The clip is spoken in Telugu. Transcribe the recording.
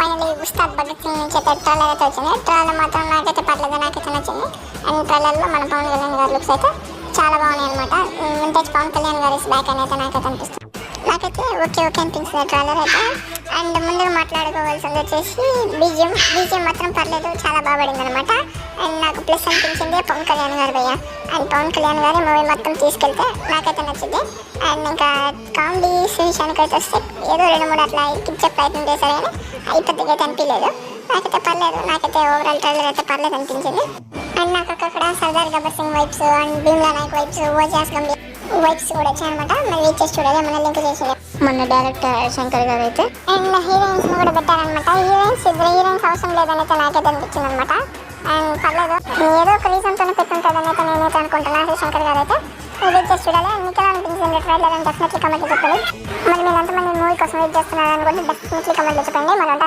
ఫైనలీ ఉస్తాద్ భగత్ సింగ్ నుంచి అయితే ట్రైలర్ అయితే వచ్చింది. ట్రైలర్ మాత్రం నాకైతే పర్లేదు, నాకైతే నచ్చింది. అండ్ ట్రైలర్లో మన పవన్ కళ్యాణ్ గారి లుక్స్ అయితే చాలా బాగున్నాయి అనమాట. వింటేజ్ పవన్ కళ్యాణ్ గారి బ్యాక్ అని అయితే నాకైతే అనిపిస్తుంది. నాకైతే ఓకే అనిపించింది ట్రైలర్ అయితే. అండ్ ముందుగా మాట్లాడుకోవాల్సింది వచ్చేసి బీజిఎం మాత్రం పర్లేదు, చాలా బాగా పడింది అనమాట. అండ్ నాకు ప్లస్ అనిపించింది పవన్ కళ్యాణ్ గారు భయ్య. అండ్ పవన్ కళ్యాణ్ గారి మూవీ మొత్తం తీసుకెళ్తే నాకైతే నచ్చింది. అండ్ ఇంకా కామెడీ విషయానికి అయితే వస్తే ఏదో 2-3 అట్లా ఎక్కించే ప్రయత్నం చేశారు, కానీ అవి పెద్దగా అయితే అనిపించలేదు. నాకైతే పర్లేదు, నాకైతే ఓవరాల్ ట్రైలర్ అయితే పర్లేదు అనిపించింది. అండ్ నాకు అక్కడ Sardaar Gabbar Singh vibes and Bheemla Nayak vibes, Ojas Gambhir vibes కూడా వచ్చాయనమాట. మరి వీచెస్ చూడాలి, మన లింక్ చేసింది మన డైరెక్టర్ శంకర్ గారు అయితే. అండ్ హీరోయిన్స్ కూడా పెట్టారనమాట. ఇద్దరు హీరోయిన్స్ అవసరం లేదని అయితే నాకైతే అనిపించింది అనమాట. అండ్ పర్లేదు, ఏదో ఒక రీజన్తోనే పెట్టుంటుందని అయితే నేనైతే అనుకుంటున్నాను శంకర్ గారు అయితే. వీచెస్ చూడాలి. మీకు ఎలా అనిపించింది ట్రైలర్ అని డెఫినెట్లీ కమెంట్లో చెప్పండి. మరి మీరు ఎంతమంది మూవీ కోసం వెయిట్ చేస్తున్నారని కూడా డెఫినెట్లీ కమెంట్లో చెప్పండి. మనం